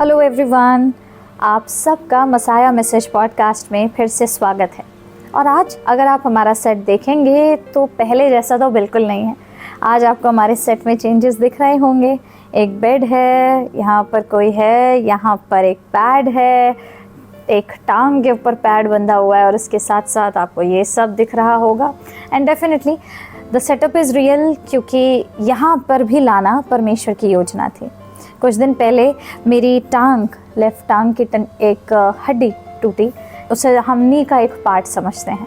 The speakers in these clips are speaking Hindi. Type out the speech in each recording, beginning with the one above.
हेलो एवरीवन, आप सबका मसाया मैसेज पॉडकास्ट में फिर से स्वागत है। और आज अगर आप हमारा सेट देखेंगे तो पहले जैसा तो बिल्कुल नहीं है। आज आपको हमारे सेट में चेंजेस दिख रहे होंगे। एक बेड है, यहाँ पर कोई है, यहाँ पर एक पैड है, एक टांग के ऊपर पैड बंधा हुआ है और इसके साथ साथ आपको ये सब दिख रहा होगा। And definitely the setup is real, क्योंकि यहाँ पर भी लाना परमेश्वर की योजना थी। कुछ दिन पहले मेरी टांग, लेफ़्ट टांग की एक हड्डी टूटी। उसे हम नी का एक पार्ट समझते हैं।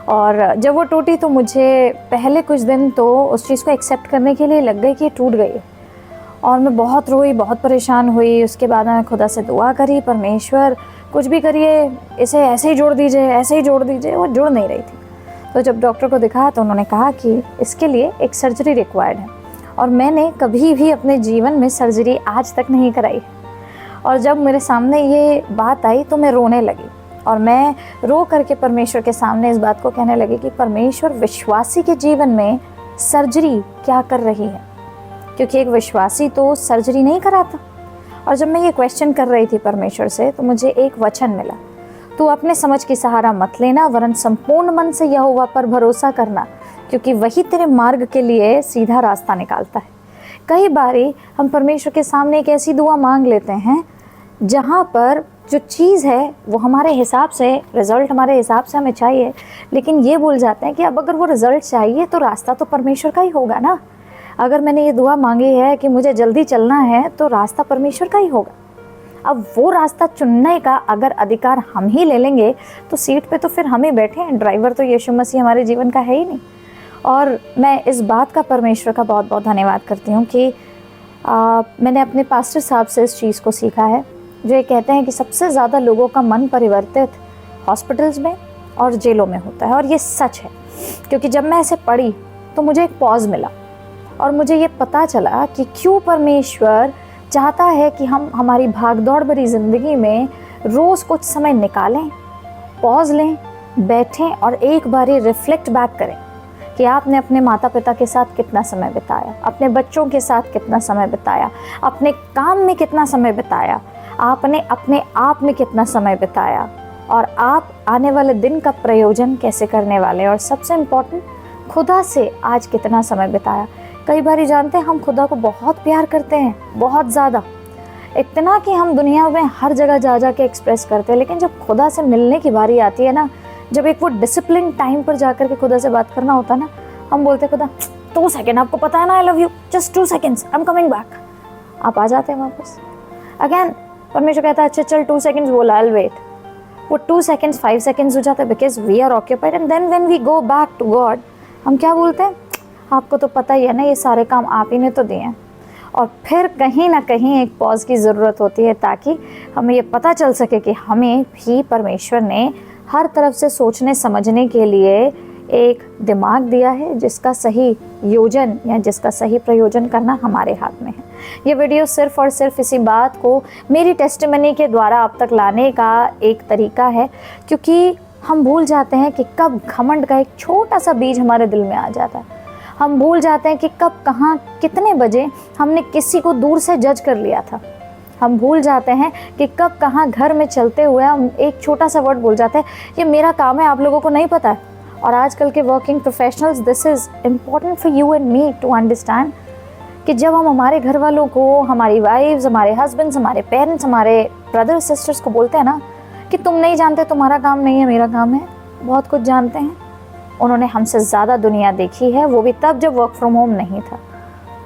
और जब वो टूटी तो मुझे पहले कुछ दिन तो उस चीज़ को एक्सेप्ट करने के लिए लग गई कि टूट गई है। और मैं बहुत रोई, बहुत परेशान हुई। उसके बाद मैं खुदा से दुआ करी, परमेश्वर कुछ भी करिए, इसे ऐसे ही जोड़ दीजिए, ऐसे ही जोड़ दीजिए। वो जुड़ नहीं रही थी। तो जब डॉक्टर को दिखाया तो उन्होंने कहा कि इसके लिए एक सर्जरी रिक्वायर्ड है। और मैंने कभी भी अपने जीवन में सर्जरी आज तक नहीं कराई। और जब मेरे सामने ये बात आई तो मैं रोने लगी। और मैं रो करके परमेश्वर के सामने इस बात को कहने लगी कि परमेश्वर, विश्वासी के जीवन में सर्जरी क्या कर रही है, क्योंकि एक विश्वासी तो सर्जरी नहीं कराता। और जब मैं ये क्वेश्चन कर रही थी परमेश्वर से तो मुझे एक वचन मिला, तू अपने समझ की सहारा मत लेना, वरन संपूर्ण मन से यहोवा पर भरोसा करना, क्योंकि वही तेरे मार्ग के लिए सीधा रास्ता निकालता है। कई बारी हम परमेश्वर के सामने एक ऐसी दुआ मांग लेते हैं जहाँ पर जो चीज़ है वो हमारे हिसाब से, रिज़ल्ट हमारे हिसाब से हमें चाहिए, लेकिन ये भूल जाते हैं कि अब अगर वो रिज़ल्ट चाहिए तो रास्ता तो परमेश्वर का ही होगा ना। अगर मैंने ये दुआ मांगी है कि मुझे जल्दी चलना है तो रास्ता परमेश्वर का ही होगा। अब वो रास्ता चुनने का अगर अधिकार हम ही ले लेंगे तो सीट पे तो फिर हम ही बैठे हैं, ड्राइवर तो यीशु मसीह हमारे जीवन का है ही नहीं। और मैं इस बात का परमेश्वर का बहुत बहुत धन्यवाद करती हूँ कि मैंने अपने पास्टर साहब से इस चीज़ को सीखा है, जो ये कहते हैं कि सबसे ज़्यादा लोगों का मन परिवर्तित हॉस्पिटल्स में और जेलों में होता है। और ये सच है, क्योंकि जब मैं ऐसे पढ़ी तो मुझे एक पॉज मिला और मुझे ये पता चला कि क्यों परमेश्वर चाहता है कि हम हमारी भागदौड़ भरी ज़िंदगी में रोज़ कुछ समय निकालें, पॉज लें, बैठें और एक बारी रिफ्लेक्ट बैक करें कि आपने अपने माता पिता के साथ कितना समय बिताया, अपने बच्चों के साथ कितना समय बिताया, अपने काम में कितना समय बिताया, आपने अपने आप में कितना समय बिताया, और आप आने वाले दिन का प्रयोजन कैसे करने वाले, और सबसे इम्पोर्टेंट, खुदा से आज कितना समय बिताया। कई बार जानते हैं हम खुदा को बहुत प्यार करते हैं, बहुत ज़्यादा, इतना कि हम दुनिया में हर जगह जा जा के एक्सप्रेस करते हैं। लेकिन जब खुदा से मिलने की बारी आती है ना, जब एक वो डिसिप्लिन टाइम पर जाकर के खुदा से बात करना होता है ना, हम बोलते हैं खुदा 2 सेकेंड, आपको पता है ना I love you, just 2 seconds, I am coming back. आप आ जाते हैं वापस। अगेन परमेश्वर कहता है अच्छा चल 2 सेकेंड्स बोला, आई विल वेट। वो 2 सेकेंड्स 5 सेकेंड्स हो जाता है, because we are occupied. And then when we go back to God, हम क्या बोलते हैं, आपको तो पता ही है ना, ये सारे काम आप ही ने तो दिए हैं। और फिर कहीं ना कहीं एक पॉज की ज़रूरत होती है ताकि हमें ये पता चल सके कि हमें भी परमेश्वर ने हर तरफ से सोचने समझने के लिए एक दिमाग दिया है, जिसका सही योजन या जिसका सही प्रयोजन करना हमारे हाथ में है। ये वीडियो सिर्फ और सिर्फ इसी बात को मेरी टेस्टिमनी के द्वारा आप तक लाने का एक तरीका है, क्योंकि हम भूल जाते हैं कि कब घमंड का एक छोटा सा बीज हमारे दिल में आ जाता है। हम भूल जाते हैं कि कब, कहाँ, कितने बजे हमने किसी को दूर से जज कर लिया था। हम भूल जाते हैं कि कब, कहाँ घर में चलते हुए हम एक छोटा सा वर्ड बोल जाते हैं, ये मेरा काम है, आप लोगों को नहीं पता है। और आजकल के working professionals, this is important for you and me to understand कि जब हम हमारे घर वालों को, हमारी वाइफ्स, हमारे हस्बैंड्स, हमारे पेरेंट्स, हमारे ब्रदर सिस्टर्स को बोलते हैं ना कि तुम नहीं जानते, तुम्हारा काम नहीं है, मेरा काम है, बहुत कुछ जानते हैं। उन्होंने हमसे ज़्यादा दुनिया देखी है, वो भी तब जब वर्क फ्रॉम होम नहीं था।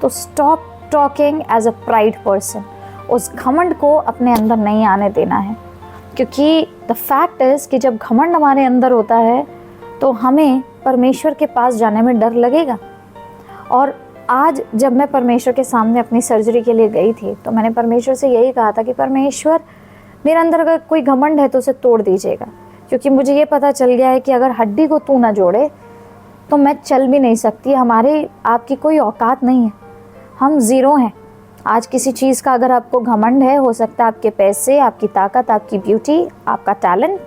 तो stop talking as a pride person. उस घमंड को अपने अंदर नहीं आने देना है, क्योंकि द फैक्ट इज़ कि जब घमंड हमारे अंदर होता है तो हमें परमेश्वर के पास जाने में डर लगेगा। और आज जब मैं परमेश्वर के सामने अपनी सर्जरी के लिए गई थी तो मैंने परमेश्वर से यही कहा था कि परमेश्वर, मेरे अंदर अगर कोई घमंड है तो उसे तोड़ दीजिएगा, क्योंकि मुझे ये पता चल गया है कि अगर हड्डी को तू ना जोड़े तो मैं चल भी नहीं सकती। हमारी आपकी कोई औकात नहीं है, हम ज़ीरो हैं। आज किसी चीज़ का अगर आपको घमंड है, हो सकता है आपके पैसे, आपकी ताकत, आपकी ब्यूटी, आपका टैलेंट,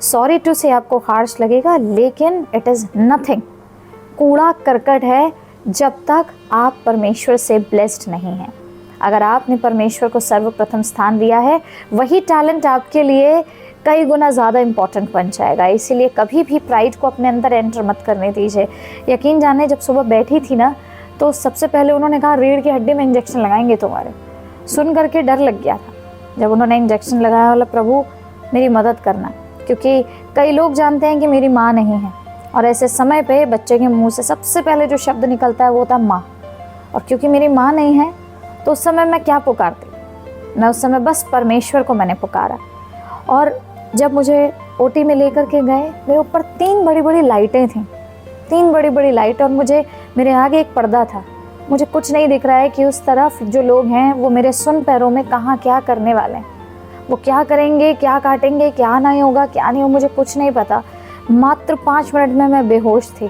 सॉरी टू से आपको हार्श लगेगा, लेकिन इट इज़ नथिंग, कूड़ा करकट है जब तक आप परमेश्वर से ब्लेस्ड नहीं हैं। अगर आपने परमेश्वर को सर्वप्रथम स्थान दिया है, वही टैलेंट आपके लिए कई गुना ज़्यादा इम्पॉर्टेंट बन जाएगा। इसीलिए कभी भी प्राइड को अपने अंदर एंटर मत करने दीजिए। यकीन जाने, जब सुबह बैठी थी ना, तो सबसे पहले उन्होंने कहा रीढ़ की हड्डी में इंजेक्शन लगाएंगे तुम्हारे। सुन करके डर लग गया था जब उन्होंने इंजेक्शन लगाया। बोला प्रभु मेरी मदद करना, क्योंकि कई लोग जानते हैं कि मेरी माँ नहीं है, और ऐसे समय पे बच्चे के मुंह से सबसे पहले जो शब्द निकलता है वो होता है माँ। और क्योंकि मेरी माँ नहीं है तो उस समय मैं क्या पुकारती, मैं उस समय बस परमेश्वर को मैंने पुकारा। और जब मुझे ओटी में लेकर के गए, मेरे ऊपर 3 बड़ी बड़ी लाइटें थीं, 3 बड़ी बड़ी लाइट, और मेरे आगे एक पर्दा था। मुझे कुछ नहीं दिख रहा है कि उस तरफ जो लोग हैं वो मेरे सुन पैरों में कहाँ क्या करने वाले हैं, वो क्या करेंगे, क्या काटेंगे, क्या नहीं होगा, क्या नहीं होगा, मुझे कुछ नहीं पता। मात्र 5 मिनट में मैं बेहोश थी।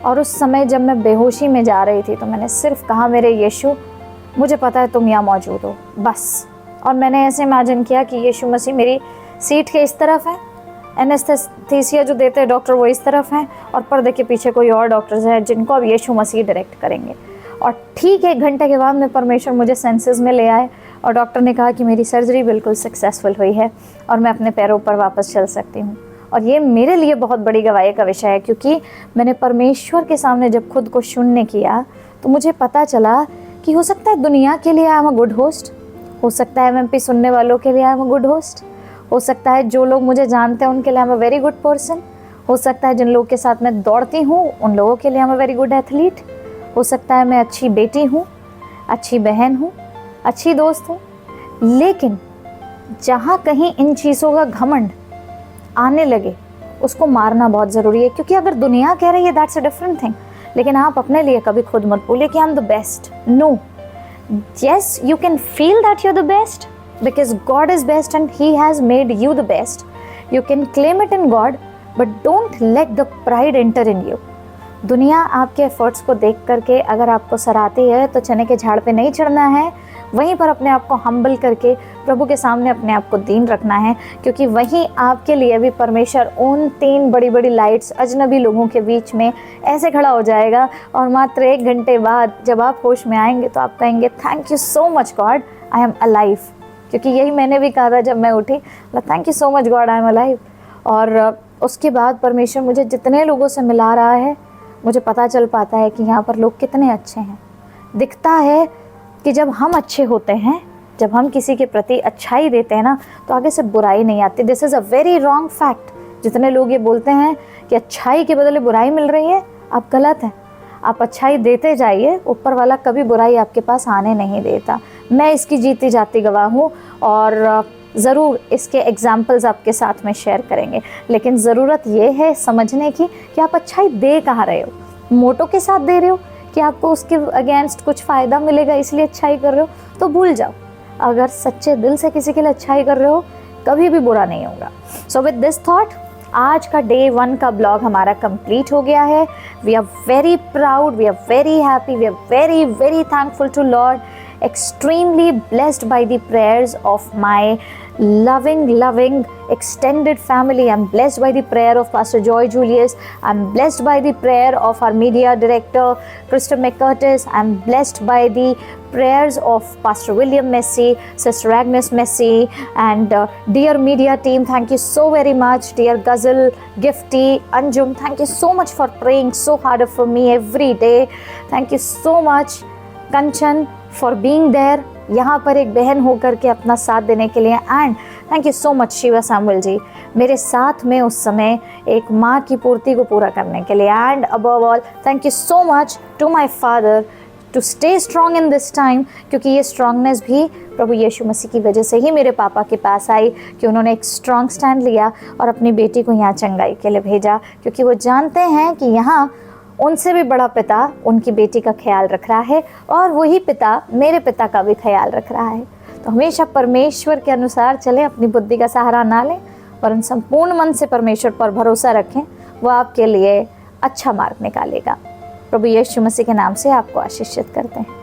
और उस समय जब मैं बेहोशी में जा रही थी तो मैंने सिर्फ कहा, मेरे यीशु मुझे पता है तुम यहाँ मौजूद हो, बस। और मैंने ऐसे इमेजिन किया कि यीशु मसीह मेरी सीट के इस तरफ है, एनेस्थीसिया जो देते हैं डॉक्टर वो इस तरफ हैं, और पर्दे के पीछे कोई और डॉक्टर्स हैं जिनको अब यीशु मसीह डायरेक्ट करेंगे। और ठीक 1 घंटे के बाद में परमेश्वर मुझे सेंसेस में ले आए, और डॉक्टर ने कहा कि मेरी सर्जरी बिल्कुल सक्सेसफुल हुई है और मैं अपने पैरों पर वापस चल सकती हूँ। और ये मेरे लिए बहुत बड़ी गवाही का विषय है, क्योंकि मैंने परमेश्वर के सामने जब खुद को शून्य किया तो मुझे पता चला कि हो सकता है दुनिया के लिए I am a good host, हो सकता है एमएमपी सुनने वालों के लिए I am a good host, हो सकता है जो लोग मुझे जानते हैं उनके लिए I am a very good person, हो सकता है जिन लोगों के साथ मैं दौड़ती हूँ उन लोगों के लिए I am a very good athlete, हो सकता है मैं अच्छी बेटी हूँ, अच्छी बहन हूँ, अच्छी दोस्त हूँ। लेकिन जहाँ कहीं इन चीज़ों का घमंड आने लगे उसको मारना बहुत ज़रूरी है, क्योंकि अगर दुनिया कह रही है दैट्स अ डिफरेंट थिंग, लेकिन आप अपने लिए कभी खुद मत बोलिए कि I am the best. No, yes, you can feel that you're the best because God is best and He has made you the best. You can claim it in God, but don't let the pride enter in you. दुनिया आपके एफर्ट्स को देख करके अगर आपको सराहती है तो चने के झाड़ पे नहीं चढ़ना है, वहीं पर अपने आप को हम्बल करके प्रभु के सामने अपने आप को दीन रखना है, क्योंकि वहीं आपके लिए भी परमेश्वर उन 3 बड़ी बड़ी लाइट्स अजनबी लोगों के बीच में ऐसे खड़ा हो जाएगा, और मात्र 1 घंटे बाद जब आप होश में आएंगे तो आप कहेंगे thank you so much God I am alive. क्योंकि यही मैंने भी कहा था जब मैं उठी, thank you so much God I am alive. और उसके बाद परमेश्वर मुझे जितने लोगों से मिला रहा है, मुझे पता चल पाता है कि यहाँ पर लोग कितने अच्छे हैं। दिखता है कि जब हम अच्छे होते हैं, जब हम किसी के प्रति अच्छाई देते हैं ना, तो आगे से बुराई नहीं आती। This is a very wrong fact. जितने लोग ये बोलते हैं कि अच्छाई के बदले बुराई मिल रही है, आप गलत हैं। आप अच्छाई देते जाइए, ऊपर वाला कभी बुराई आपके पास आने नहीं देता। मैं इसकी जीती जाती गवाह हूँ, और ज़रूर इसके एग्जाम्पल्स आपके साथ में शेयर करेंगे। लेकिन ज़रूरत ये है समझने की कि आप अच्छाई दे कहाँ रहे हो। मोटो के साथ दे रहे हो कि आपको उसके अगेंस्ट कुछ फ़ायदा मिलेगा इसलिए अच्छाई कर रहे हो, तो भूल जाओ। अगर सच्चे दिल से किसी के लिए अच्छाई कर रहे हो, कभी भी बुरा नहीं होगा। सो विद दिस थॉट, आज का डे 1 का ब्लॉग हमारा कंप्लीट हो गया है। We are very proud, we are very happy, we are very very thankful to Lord, extremely blessed by the prayers of my loving extended family. I'm blessed by the prayer of Pastor Joy Julius. I'm blessed by the prayer of our media director Krista McCurtis. I'm blessed by the prayers of Pastor William Messi, Sister Agnes Messi, and dear media team, thank you so very much. Dear Ghazal, Gifty, Anjum, thank you so much for praying so hard for me every day. Thank you so much, Kanchan, for being there, यहाँ पर एक बहन होकर के अपना साथ देने के लिए। And thank you so much Shiva Samuel ji, मेरे साथ में उस समय एक माँ की पूर्ति को पूरा करने के लिए। And above all thank you so much to my father to stay strong in this time, क्योंकि ये स्ट्रॉन्गनेस भी प्रभु यीशु मसीह की वजह से ही मेरे पापा के पास आई, कि उन्होंने एक स्ट्रॉन्ग स्टैंड लिया और अपनी बेटी को यहाँ चंगाई के लिए भेजा, क्योंकि वो जानते हैं कि यहाँ उनसे भी बड़ा पिता उनकी बेटी का ख्याल रख रहा है, और वही पिता मेरे पिता का भी ख्याल रख रहा है। तो हमेशा परमेश्वर के अनुसार चलें, अपनी बुद्धि का सहारा ना लें, और उन संपूर्ण मन से परमेश्वर पर भरोसा रखें, वो आपके लिए अच्छा मार्ग निकालेगा। प्रभु यीशु मसीह के नाम से आपको आशीषित करते हैं।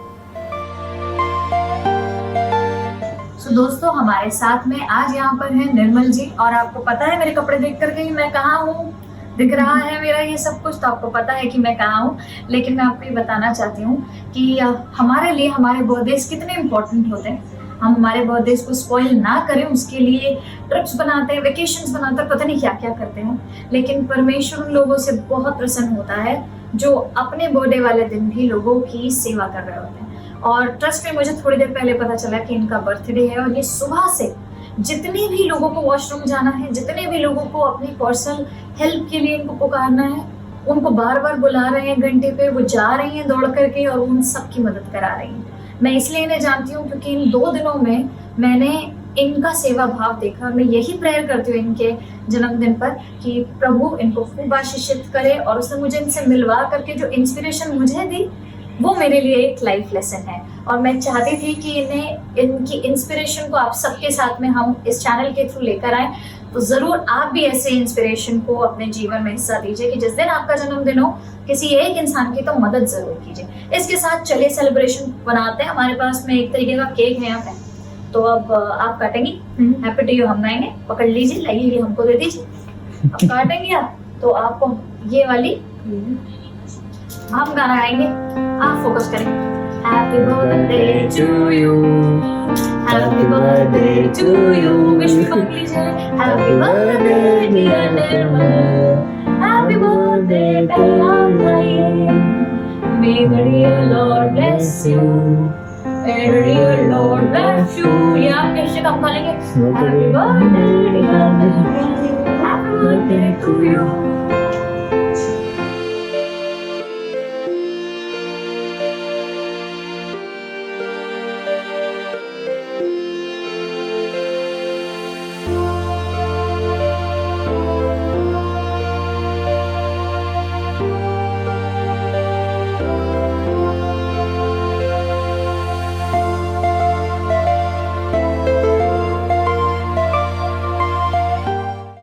तो दोस्तों, हमारे साथ में आज यहाँ पर है निर्मल जी, और आपको पता है मेरे कपड़े देख करके मैं कहाँ हूँ, दिख रहा है मेरा ये सब कुछ, तो आपको पता है कि मैं कहाँ हूँ। लेकिन मैं आपको ये बताना चाहती हूँ कि हमारे लिए हमारे बर्थडेज कितने इम्पोर्टेंट होते हैं। हम हमारे बर्थडेज को स्पॉइल ना करें, उसके लिए ट्रिप्स बनाते हैं, वेकेशंस बनाते हैं, पता नहीं क्या क्या करते हैं। लेकिन परमेश्वर उन लोगों से बहुत प्रसन्न होता है जो अपने बर्थडे वाले दिन भी लोगों की सेवा कर रहे होते हैं। और ट्रस्ट में मुझे थोड़ी देर पहले पता चला कि इनका बर्थडे है, और ये सुबह से जितने भी लोगों को वॉशरूम जाना है, जितने भी लोगों को अपनी पर्सनल हेल्प के लिए इनको पुकारना है, उनको बार बार बुला रहे हैं घंटे पे, वो जा रही हैं दौड़ करके और उन सब की मदद करा रही हैं। मैं इसलिए इन्हें जानती हूँ क्योंकि इन 2 दिनों में मैंने इनका सेवा भाव देखा, और मैं यही प्रेयर करती हूँ इनके जन्मदिन पर कि प्रभु इनको खूब आशीषित करे। और उसने मुझे इनसे मिलवा करके जो इंस्पिरेशन मुझे दी, वो मेरे लिए एक लाइफ लेसन है। और मैं चाहती थी कि इन्हें इनकी इंस्पिरेशन को आप सबके साथ में हम इस चैनल के थ्रू लेकर आए। तो ज़रूर आप भी ऐसे इंस्पिरेशन को अपने जीवन में हिस्सा दीजिए कि जिस दिन आपका जन्मदिन हो, किसी एक इंसान की तो मदद ज़रूर कीजिए। इसके साथ चलिए सेलिब्रेशन बनाते हैं। हमारे पास में एक तरीके का केक है यहाँ पे, तो अब आप काटेंगी। हैप्पी टू यू हम गाएंगे, पकड़ लीजिए, लाइए, ये हमको दे दीजिए। अब काटेंगे आप, तो आपको ये वाली हम गाना गाएंगे, आप फोकस करें। Happy birthday to you, happy birthday to you, wish मांग लीजिए। Happy birthday dear Nirmal, happy birthday प्यारा भाई, may the dear Lord bless you, may the dear Lord bless you. ये आप कैसे कम करेंगे? Happy birthday dear Nirmal, happy birthday to you.